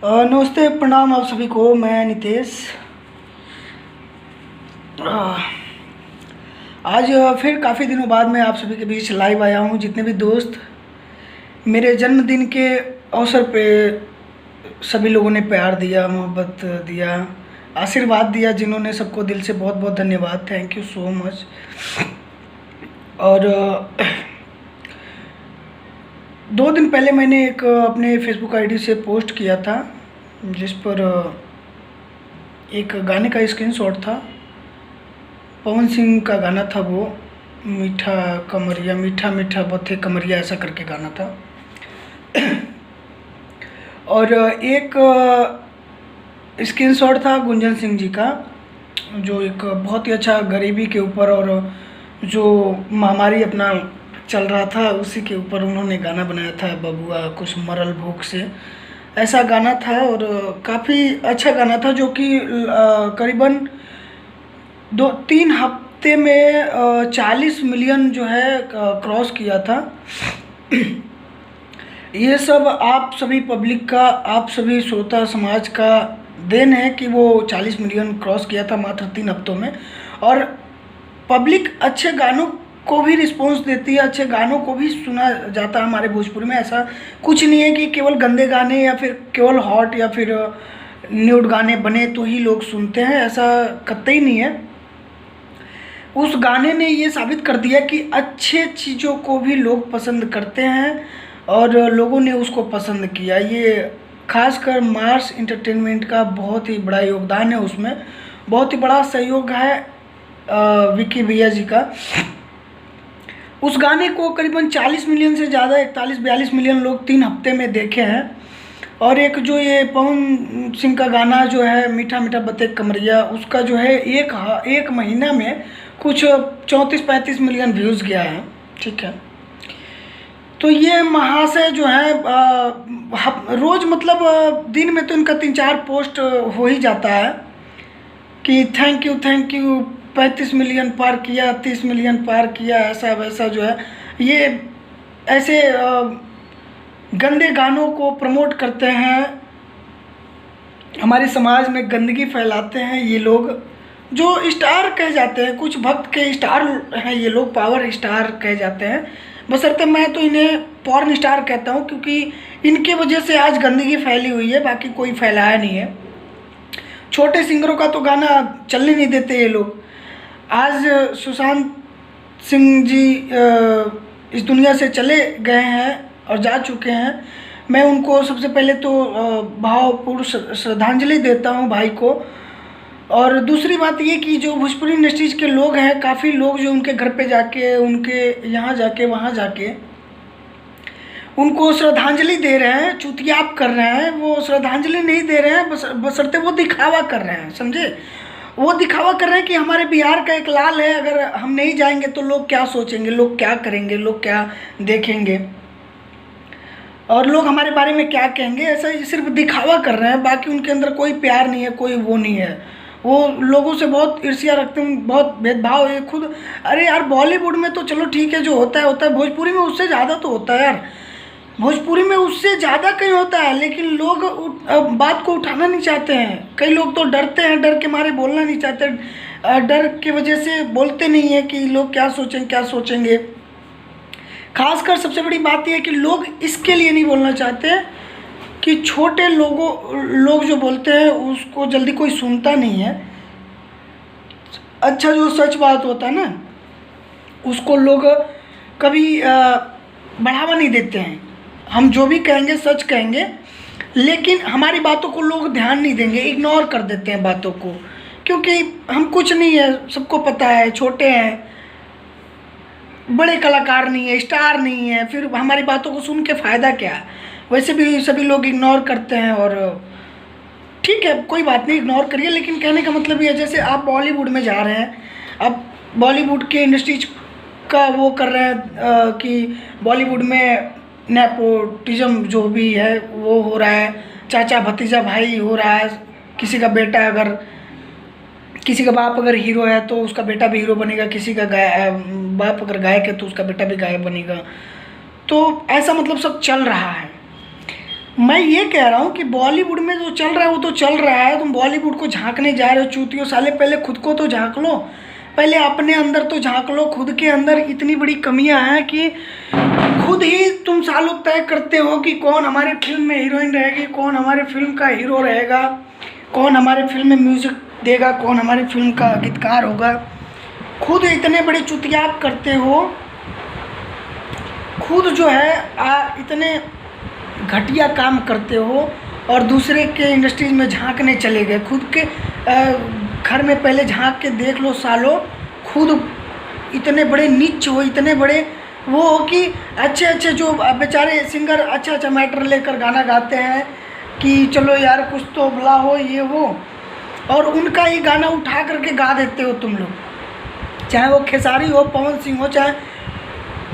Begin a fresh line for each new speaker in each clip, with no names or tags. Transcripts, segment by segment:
नमस्ते, प्रणाम आप सभी को। मैं नितेश। आज फिर काफ़ी दिनों बाद मैं आप सभी के बीच लाइव आया हूँ। जितने भी दोस्त मेरे जन्मदिन के अवसर पे सभी लोगों ने प्यार दिया, मोहब्बत दिया, आशीर्वाद दिया, जिन्होंने सबको दिल से बहुत बहुत धन्यवाद। Thank you so much. और 2 दिन पहले मैंने एक अपने फेसबुक आईडी से पोस्ट किया था, जिस पर एक गाने का स्क्रीनशॉट था। पवन सिंह का गाना था वो, मीठा कमरिया मीठा मीठा बथे कमरिया, ऐसा करके गाना था। और एक स्क्रीनशॉट था गुंजन सिंह जी का, जो एक बहुत ही अच्छा गरीबी के ऊपर और जो महामारी अपना चल रहा था उसी के ऊपर उन्होंने गाना बनाया था, बबुआ कुछ मरल भूख से, ऐसा गाना था। और काफ़ी अच्छा गाना था, जो कि करीबन 2-3 हफ्ते में 40 मिलियन जो है क्रॉस किया था। ये सब आप सभी पब्लिक का, आप सभी श्रोता समाज का देन है कि वो 40 मिलियन क्रॉस किया था मात्र 3 हफ्तों में। और पब्लिक अच्छे गानों को भी रिस्पॉन्स देती है, अच्छे गानों को भी सुना जाता है हमारे भोजपुरी में। ऐसा कुछ नहीं है कि केवल गंदे गाने या फिर केवल हॉट या फिर न्यूड गाने बने तो ही लोग सुनते हैं, ऐसा कतई नहीं है। उस गाने ने ये साबित कर दिया कि अच्छे चीज़ों को भी लोग पसंद करते हैं और लोगों ने उसको पसंद किया। ये खासकर मार्स इंटरटेनमेंट का बहुत ही बड़ा योगदान है, उसमें बहुत ही बड़ा सहयोग है विकी भैया जी का। उस गाने को करीबन 40 मिलियन से ज़्यादा 41-42 मिलियन लोग 3 हफ्ते में देखे हैं। और एक जो ये पवन सिंह का गाना जो है मीठा मीठा बते कमरिया, उसका जो है एक महीना में कुछ 34-35 मिलियन व्यूज़ गया है। ठीक है, तो ये महाशय जो है रोज़ मतलब दिन में तो इनका 3-4 पोस्ट हो ही जाता है कि थैंक यू 35 मिलियन पार किया, 30 मिलियन पार किया, ऐसा वैसा जो है। ये ऐसे गंदे गानों को प्रमोट करते हैं, हमारे समाज में गंदगी फैलाते हैं ये लोग, जो स्टार कहे जाते हैं। कुछ भक्त के स्टार हैं ये लोग, पावर स्टार कहे जाते हैं। बशर्ते मैं तो इन्हें पॉर्न स्टार कहता हूँ, क्योंकि इनके वजह से आज गंदगी फैली हुई है, बाकी कोई फैलाया नहीं है। छोटे सिंगरों का तो गाना चलने नहीं देते ये लोग। आज सुशांत सिंह जी इस दुनिया से चले गए हैं और जा चुके हैं। मैं उनको सबसे पहले तो भावपूर्ण श्रद्धांजलि देता हूं भाई को। और दूसरी बात ये कि जो भोजपुरी इंडस्ट्रीज के लोग हैं, काफ़ी लोग जो उनके घर पे जाके, उनके यहाँ जाके, वहाँ जाके उनको श्रद्धांजलि दे रहे हैं, चुतियाप कर रहे हैं। वो श्रद्धांजलि नहीं दे रहे हैं, बशर्ते वो दिखावा कर रहे हैं, समझे। वो दिखावा कर रहे हैं कि हमारे बिहार का एक लाल है, अगर हम नहीं जाएंगे तो लोग क्या सोचेंगे, लोग क्या करेंगे, लोग क्या देखेंगे और लोग हमारे बारे में क्या कहेंगे। ऐसा सिर्फ दिखावा कर रहे हैं, बाकी उनके अंदर कोई प्यार नहीं है, कोई वो नहीं है। वो लोगों से बहुत ईर्ष्या रखते हैं, बहुत भेदभाव है खुद। अरे यार, बॉलीवुड में तो चलो ठीक है, जो होता है होता है, भोजपुरी में उससे ज़्यादा तो होता है यार, भोजपुरी में उससे ज़्यादा कहीं होता है। लेकिन लोग बात को उठाना नहीं चाहते हैं। कई लोग तो डरते हैं, डर के मारे बोलना नहीं चाहते, डर की वजह से बोलते नहीं है कि लोग क्या सोचेंगे, क्या सोचेंगे। खासकर सबसे बड़ी बात यह है कि लोग इसके लिए नहीं बोलना चाहते कि छोटे लोग जो बोलते हैं उसको जल्दी कोई सुनता नहीं है। अच्छा, जो सच बात होता है ना, उसको लोग कभी बढ़ावा नहीं देते हैं। हम जो भी कहेंगे सच कहेंगे, लेकिन हमारी बातों को लोग ध्यान नहीं देंगे, इग्नोर कर देते हैं बातों को, क्योंकि हम कुछ नहीं है, सबको पता है, छोटे हैं, बड़े कलाकार नहीं है, स्टार नहीं है, फिर हमारी बातों को सुन के फ़ायदा क्या है। वैसे भी सभी लोग इग्नोर करते हैं और ठीक है, कोई बात नहीं, इग्नोर करिए। लेकिन कहने का मतलब ये है, जैसे आप बॉलीवुड में जा रहे हैं, अब बॉलीवुड के इंडस्ट्रीज का वो कर रहे हैं कि बॉलीवुड में नेपोटिज्म जो भी है वो हो रहा है, चाचा भतीजा भाई हो रहा है। किसी का बेटा अगर, किसी का बाप अगर हीरो है तो उसका बेटा भी हीरो बनेगा, किसी का बाप अगर गायक है तो उसका बेटा भी गायक बनेगा। तो ऐसा मतलब सब चल रहा है। मैं ये कह रहा हूँ कि बॉलीवुड में जो चल रहा है वो तो चल रहा है, तुम बॉलीवुड को झांकने जा रहे हो चूतियों साले। पहले खुद को तो झांक लो, पहले अपने अंदर तो झांक लो। खुद के अंदर इतनी बड़ी कमियां हैं कि खुद ही तुम सालों तय करते हो कि कौन हमारे फिल्म में हीरोइन रहेगी, कौन हमारे फिल्म का हीरो रहेगा, कौन हमारे फिल्म में म्यूजिक देगा, कौन हमारी फिल्म का गीतकार होगा। खुद इतने बड़े चुतियाप करते हो, खुद जो है इतने घटिया काम करते हो और दूसरे के इंडस्ट्रीज में झांकने चले गए। खुद के घर में पहले झांक के देख लो सालो। खुद इतने बड़े नीच हो, इतने बड़े वो हो कि अच्छे अच्छे जो बेचारे सिंगर अच्छा मैटर लेकर गाना गाते हैं कि चलो यार कुछ तो भला हो ये वो, और उनका ही गाना उठा करके गा देते हो तुम लोग। चाहे वो खेसारी हो, पवन सिंह हो, चाहे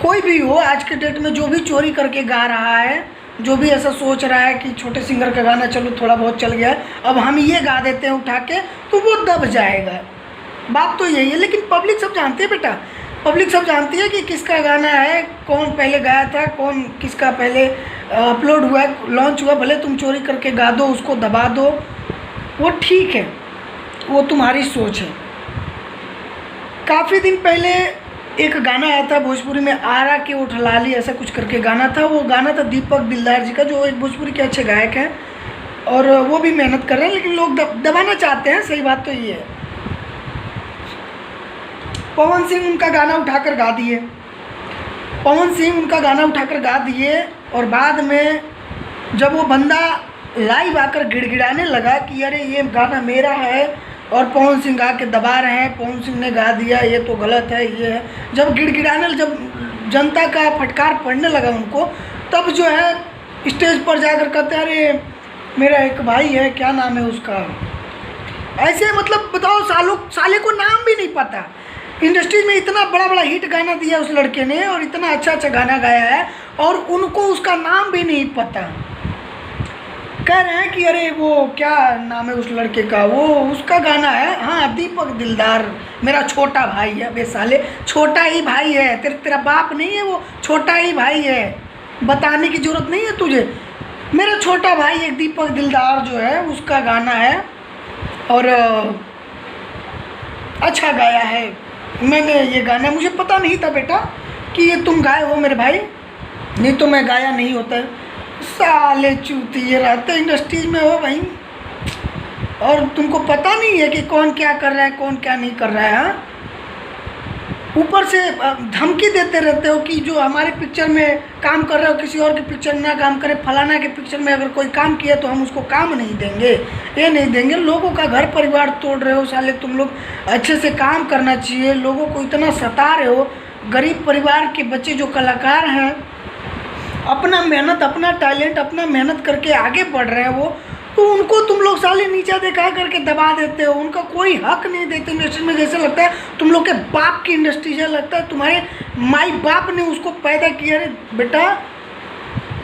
कोई भी हो, आज के डेट में जो भी चोरी करके गा रहा है, जो भी ऐसा सोच रहा है कि छोटे सिंगर का गाना चलो थोड़ा बहुत चल गया है, अब हम ये गा देते हैं उठा के, तो वो दब जाएगा। बात तो यही है। लेकिन पब्लिक सब जानती है बेटा, पब्लिक सब जानती है कि किसका गाना है, कौन पहले गाया था, कौन किसका पहले अपलोड हुआ, लॉन्च हुआ। भले तुम चोरी करके गा दो, उसको दबा दो, वो ठीक है, वो तुम्हारी सोच है। काफ़ी दिन पहले एक गाना आया था भोजपुरी में, आरा के उठ लाली ऐसा कुछ करके गाना था। वो गाना था दीपक दिलदार जी का, जो एक भोजपुरी के अच्छे गायक हैं और वो भी मेहनत कर रहे हैं, लेकिन लोग दबाना चाहते हैं। सही बात तो ये है। पवन सिंह उनका गाना उठाकर गा दिए, पवन सिंह उनका गाना उठाकर गा दिए, और बाद में जब वो बंदा लाइव आकर गिड़गिड़ाने लगा कि अरे ये गाना मेरा है और पवन सिंह गा के दबा रहे हैं, पवन सिंह ने गा दिया, ये तो गलत है, ये है, जब गिड़गिड़ाने, जब जनता का फटकार पड़ने लगा उनको, तब जो है स्टेज पर जाकर कहते हैं अरे मेरा एक भाई है, क्या नाम है उसका, ऐसे मतलब बताओ, साले को नाम भी नहीं पता। इंडस्ट्री में इतना बड़ा बड़ा हिट गाना दिया उस लड़के ने और इतना अच्छा गाना गाया है और उनको उसका नाम भी नहीं पता। कह रहे हैं कि अरे वो क्या नाम है उस लड़के का, वो उसका गाना है, हाँ दीपक दिलदार, मेरा छोटा भाई है। बे साले छोटा ही भाई है, तेरा बाप नहीं है, वो छोटा ही भाई है, बताने की ज़रूरत नहीं है तुझे। मेरा छोटा भाई एक दीपक दिलदार जो है उसका गाना है और अच्छा गाया है। मैंने ये गाना, मुझे पता नहीं था बेटा कि ये तुम गाए हो मेरे भाई, नहीं तो मैं गाया नहीं होता। साले चूतिए रहते इंडस्ट्रीज में हो भाई, और तुमको पता नहीं है कि कौन क्या कर रहा है, कौन क्या नहीं कर रहा है। हाँ, ऊपर से धमकी देते रहते हो कि जो हमारे पिक्चर में काम कर रहे हो किसी और की पिक्चर में ना काम करे, फलाना के पिक्चर में अगर कोई काम किया तो हम उसको काम नहीं देंगे, ये नहीं देंगे। लोगों का घर परिवार तोड़ रहे हो साले तुम लोग, अच्छे से काम करना चाहिए। लोगों को इतना सता रहे हो, गरीब परिवार के बच्चे जो कलाकार हैं, अपना मेहनत, अपना टैलेंट, अपना मेहनत करके आगे बढ़ रहे हैं वो, तो उनको तुम लोग साले नीचा दिखा करके दबा देते हो, उनका कोई हक नहीं देते इंडस्ट्री में। जैसे लगता है तुम लोग के बाप की इंडस्ट्री है, लगता है तुम्हारे माई बाप ने उसको पैदा किया। अरे बेटा,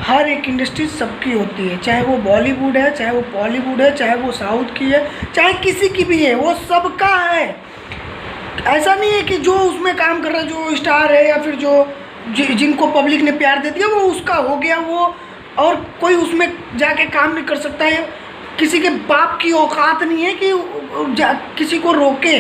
हर एक इंडस्ट्री सबकी होती है, चाहे वो बॉलीवुड है, चाहे वो बॉलीवुड है, चाहे वो साउथ की है, चाहे किसी की भी है, वो सबका है। ऐसा नहीं है कि जो उसमें काम कर रहा है, जो स्टार है या फिर जो जिनको पब्लिक ने प्यार दे दिया वो उसका हो गया वो, और कोई उसमें जाके काम नहीं कर सकता है। किसी के बाप की औकात नहीं है कि किसी को रोके।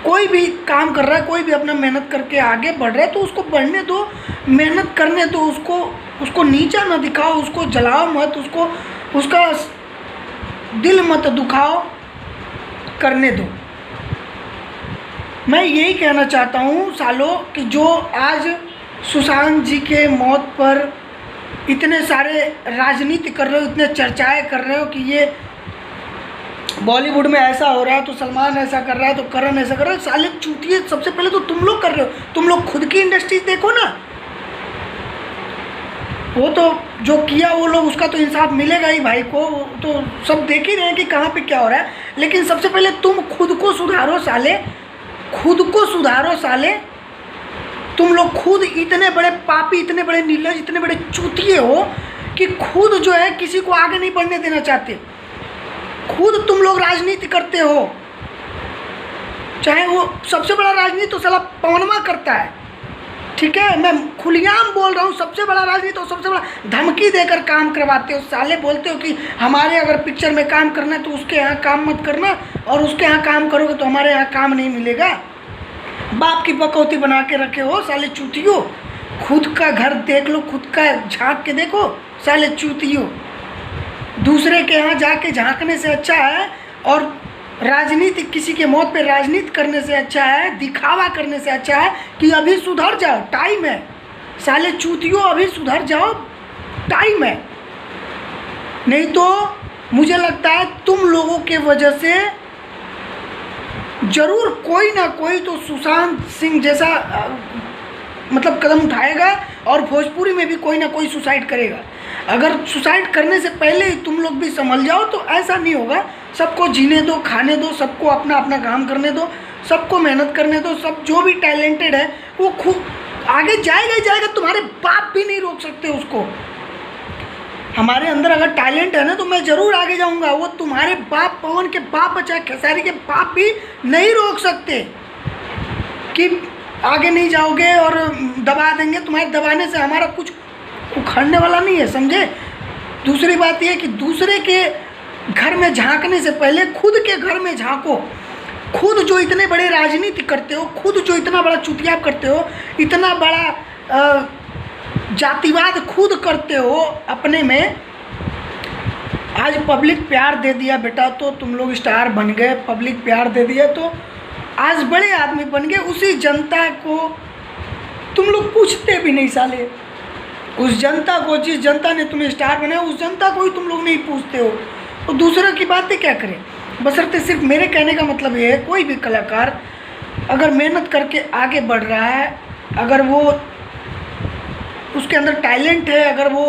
कोई भी काम कर रहा है, कोई भी अपना मेहनत करके आगे बढ़ रहा है तो उसको बढ़ने दो, मेहनत करने दो, उसको नीचा ना दिखाओ, उसको जलाओ मत, उसका दिल मत दुखाओ, करने दो। मैं यही कहना चाहता हूँ सालों कि जो आज सुशांत जी के मौत पर इतने सारे राजनीति कर रहे हो, इतने चर्चाएं कर रहे हो कि ये बॉलीवुड में ऐसा हो रहा है तो सलमान ऐसा कर रहा है तो करण ऐसा कर रहा है, साले चूतिए सबसे पहले तो तुम लोग कर रहे हो। तुम लोग खुद की इंडस्ट्री देखो ना, वो तो जो किया वो लोग, उसका तो इंसाफ मिलेगा ही भाई को, तो सब देख ही रहे हैं कि कहाँ पे क्या हो रहा है। लेकिन सबसे पहले तुम खुद को सुधारो साले, खुद को सुधारो साले। तुम लोग खुद इतने बड़े पापी, इतने बड़े नीलज, इतने बड़े चूतिए हो कि खुद जो है किसी को आगे नहीं बढ़ने देना चाहते। खुद तुम लोग राजनीति करते हो, चाहे वो सबसे बड़ा राजनीति तो साला पवनमा करता है, ठीक है, मैं खुलेआम बोल रहा हूँ। सबसे बड़ा राजनीति और सबसे बड़ा धमकी देकर काम करवाते हो साले। बोलते हो कि हमारे अगर पिक्चर में काम करना है तो उसके यहाँ काम मत करना, और उसके यहाँ काम करोगे तो हमारे यहाँ काम नहीं मिलेगा। बाप की बकौती बना के रखे हो साले चूतियो। खुद का घर देख लो, खुद का झांक के देखो साले चूतियो। दूसरे के यहाँ जाके झांकने से अच्छा है, और राजनीति, किसी के मौत पे राजनीति करने से अच्छा है, दिखावा करने से अच्छा है कि अभी सुधर जाओ, टाइम है साले चूतियो, अभी सुधर जाओ, टाइम है। नहीं तो मुझे लगता है तुम लोगों के वजह से जरूर कोई ना कोई तो सुशांत सिंह जैसा मतलब कदम उठाएगा, और भोजपुरी में भी कोई ना कोई सुसाइड करेगा। अगर सुसाइड करने से पहले ही तुम लोग भी संभल जाओ तो ऐसा नहीं होगा। सबको जीने दो, खाने दो, सबको अपना अपना काम करने दो, सबको मेहनत करने दो। सब जो भी टैलेंटेड है वो खूब आगे जाएगा ही जाएगा। तुम्हारे बाप भी नहीं रोक सकते उसको। हमारे अंदर अगर टैलेंट है ना तो मैं ज़रूर आगे जाऊंगा। वो तुम्हारे बाप, पवन के बाप, चाहे खेसारी के बाप भी नहीं रोक सकते कि आगे नहीं जाओगे और दबा देंगे। तुम्हारे दबाने से हमारा कुछ उखड़ने वाला नहीं है, समझे। दूसरी बात यह कि दूसरे के घर में झांकने से पहले खुद के घर में झांको। खुद जो इतने बड़े राजनीति करते हो, खुद जो इतना बड़ा चुतियाब करते हो, इतना बड़ा जातिवाद खुद करते हो अपने में। आज पब्लिक प्यार दे दिया बेटा तो तुम लोग स्टार बन गए। पब्लिक प्यार दे दिया तो आज बड़े आदमी बन गए। उसी जनता को तुम लोग पूछते भी नहीं साले। उस जनता को, जिस जनता ने तुम्हें स्टार बनाया, उस जनता को ही तुम लोग नहीं पूछते हो। तो दूसरों की बातें क्या करें। बशर्ते सिर्फ मेरे कहने का मतलब ये है, कोई भी कलाकार अगर मेहनत करके आगे बढ़ रहा है, अगर वो उसके अंदर टैलेंट है, अगर वो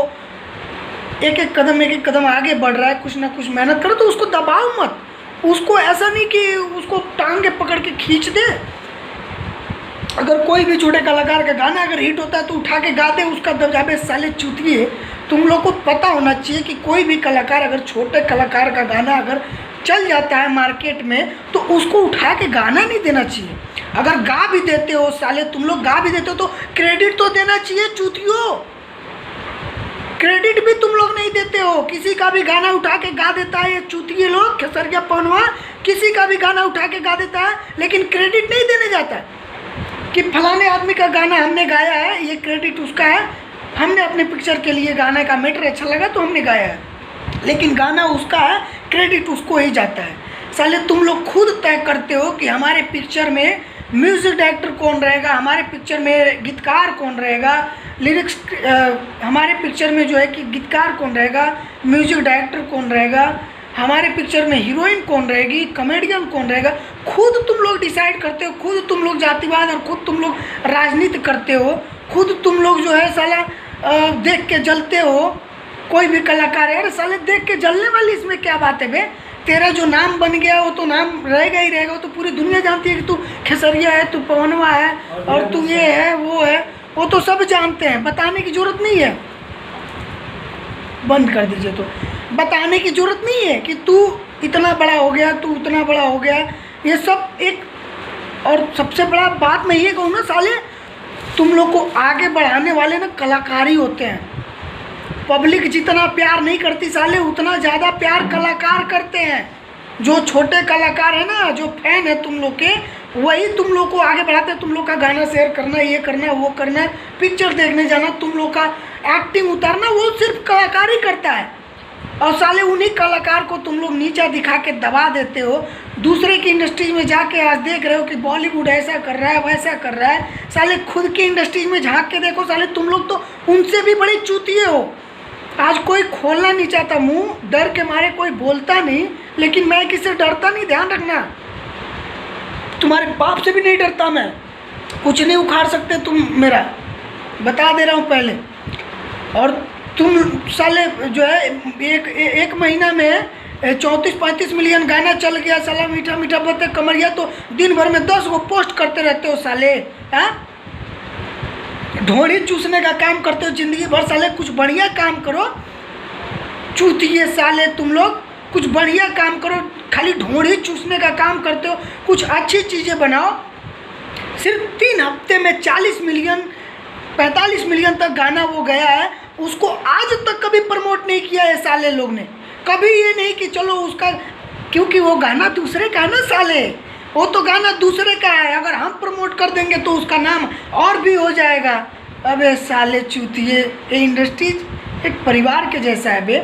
एक एक कदम आगे बढ़ रहा है, कुछ ना कुछ मेहनत करो, तो उसको दबाओ मत। उसको ऐसा नहीं कि उसको टांगे पकड़ के खींच दे। अगर कोई भी छोटे कलाकार का गाना अगर हिट होता है तो उठा के गा दे, उसका दबजाबे साले चूतिए। तुम लोग को पता होना चाहिए कि कोई भी कलाकार, अगर छोटे कलाकार का गाना अगर चल जाता है मार्केट में तो उसको उठा के गाना नहीं देना चाहिए। अगर गा भी देते हो साले, तुम लोग गा भी देते हो तो क्रेडिट तो देना चाहिए चूतियों। क्रेडिट भी तुम लोग नहीं देते हो। किसी का भी गाना उठा के गा देता है ये चूतिए लोग, खेसरिया पवनवा, किसी का भी गाना उठा के गा देता है, लेकिन क्रेडिट नहीं देने जाता कि फलाने आदमी का गाना हमने गाया है, ये क्रेडिट उसका है। हमने अपने पिक्चर के लिए गाने का मैटर अच्छा लगा तो हमने गाया है, लेकिन गाना उसका है, क्रेडिट उसको ही जाता है। साले तुम लोग खुद तय करते हो कि हमारे पिक्चर में म्यूज़िक डायरेक्टर कौन रहेगा, हमारे पिक्चर में गीतकार कौन रहेगा, लिरिक्स हमारे पिक्चर में जो है कि गीतकार कौन रहेगा, म्यूज़िक डायरेक्टर कौन रहेगा, हमारे पिक्चर में हीरोइन कौन रहेगी, कॉमेडियन कौन रहेगा। खुद तुम लोग डिसाइड करते हो। खुद तुम लोग जातिवाद और खुद तुम लोग राजनीति करते हो। खुद तुम लोग जो है साला देख के जलते हो। कोई भी कलाकार है, अरे साले देख के जलने वाली इसमें क्या बात है बे। तेरा जो नाम बन गया वो तो नाम रहेगा ही रहेगा। वो तो पूरी दुनिया जानती है कि तू खेसरिया है, तू पवनवा है, और तू ये है वो है। वो तो सब जानते हैं, बताने की ज़रूरत नहीं है। बंद कर दीजिए। तो बताने की ज़रूरत नहीं है कि तू इतना बड़ा हो गया, तू उतना बड़ा हो गया। ये सब एक, और सबसे बड़ा बात मैं ये कहूँ ना साले, तुम लोग को आगे बढ़ाने वाले ना कलाकार ही होते हैं। पब्लिक जितना प्यार नहीं करती साले, उतना ज़्यादा प्यार कलाकार करते हैं। जो छोटे कलाकार है ना, जो फैन है तुम लोग के, वही तुम लोग को आगे बढ़ाते हैं। तुम लोग का गाना शेयर करना, ये करना, वो करना, पिक्चर देखने जाना, तुम लोग का एक्टिंग उतारना, वो सिर्फ कलाकार ही करता है। और साले उन्हीं कलाकार को तुम लोग नीचा दिखा के दबा देते हो। दूसरे की इंडस्ट्री में जाके आज देख रहे हो कि बॉलीवुड ऐसा कर रहा है, वैसा कर रहा है। साले खुद की इंडस्ट्री में झांक के देखो साले, तुम लोग तो उनसे भी बड़े चूतिए हो। आज कोई खोलना नहीं चाहता मुंह, डर के मारे कोई बोलता नहीं, लेकिन मैं किससे डरता नहीं, ध्यान रखना। तुम्हारे बाप से भी नहीं डरता मैं। कुछ नहीं उखाड़ सकते तुम मेरा, बता दे रहा हूँ पहले। और तुम साले जो है एक महीना में 34-35 मिलियन गाना चल गया साला, मीठा मीठा बातें कमरिया, तो दिन भर में 10 गो पोस्ट करते रहते हो साले। हाँ, ढोड़ी चूसने का काम करते हो जिंदगी भर साले। कुछ बढ़िया काम करो चूतिए साले, तुम लोग कुछ बढ़िया काम करो। खाली ढोड़ी चूसने का काम करते हो। कुछ अच्छी चीज़ें बनाओ। सिर्फ 3 हफ्ते में 40 मिलियन 45 मिलियन तक गाना वो गया है, उसको आज तक कभी प्रमोट नहीं किया है साले लोग ने। कभी ये नहीं कि चलो उसका, क्योंकि वो गाना दूसरे का है ना साले, वो तो गाना दूसरे का है, अगर हम प्रमोट कर देंगे तो उसका नाम और भी हो जाएगा। अबे साले चूतिए, ये इंडस्ट्रीज एक परिवार के जैसा है बे,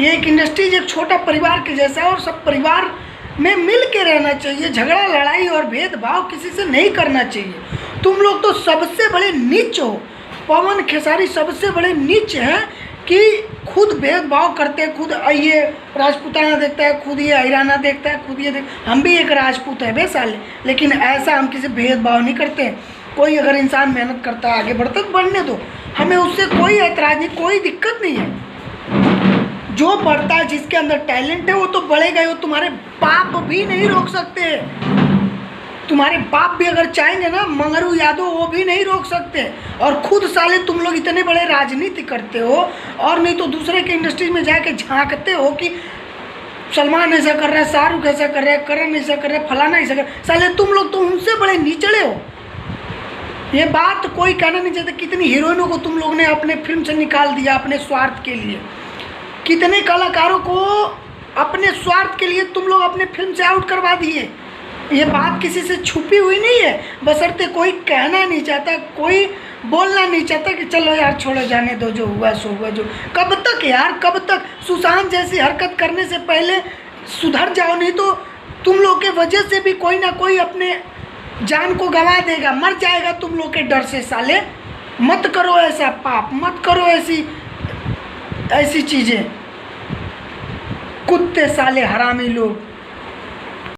ये एक इंडस्ट्रीज एक छोटा परिवार के जैसा है, और सब परिवार में मिल के रहना चाहिए। झगड़ा लड़ाई और भेदभाव किसी से नहीं करना चाहिए। तुम लोग तो सबसे बड़े नीच हो, पवन खेसारी सबसे बड़े नीच हैं कि खुद भेदभाव करते हैं, खुद ये राजपूताना देखता है, खुद ये हिराना देखता है, खुद ये हम भी एक राजपूत है बे साले, लेकिन ऐसा हम किसी भेदभाव नहीं करते। कोई अगर इंसान मेहनत करता है आगे बढ़ता तो बढ़ने दो, हमें उससे कोई ऐतराज़ नहीं, कोई दिक्कत नहीं है। जो बढ़ता है, जिसके अंदर टैलेंट है वो तो बढ़ेगा ही, वो तुम्हारे बाप भी नहीं रोक सकते। तुम्हारे बाप भी अगर चाहेंगे ना, मंगरू यादव, वो भी नहीं रोक सकते। और खुद साले तुम लोग इतने बड़े राजनीति करते हो, और नहीं तो दूसरे के इंडस्ट्री में जाके झांकते हो कि सलमान ऐसा कर रहा है, शाहरुख ऐसा कर रहा है, करण ऐसा कर रहा है, फलाना ऐसा कर रहा है। साले तुम लोग तो उनसे बड़े निचले हो। ये बात कोई कहना नहीं चाहता। कितनी हीरोइनों को तुम लोग ने अपने फिल्म से निकाल दिया अपने स्वार्थ के लिए, कितने कलाकारों को अपने स्वार्थ के लिए तुम लोग अपने फिल्म से आउट करवा दिए। ये बात किसी से छुपी हुई नहीं है, बशर्ते कोई कहना नहीं चाहता, कोई बोलना नहीं चाहता कि चलो यार छोड़ो, जाने दो, जो हुआ सो हुआ। जो कब तक यार, कब तक? सुशांत जैसी हरकत करने से पहले सुधर जाओ, नहीं तो तुम लोग के वजह से भी कोई ना कोई अपने जान को गंवा देगा, मर जाएगा तुम लोग के डर से। साले मत करो ऐसा पाप, मत करो ऐसी चीज़ें, कुत्ते साले हरामी लोग।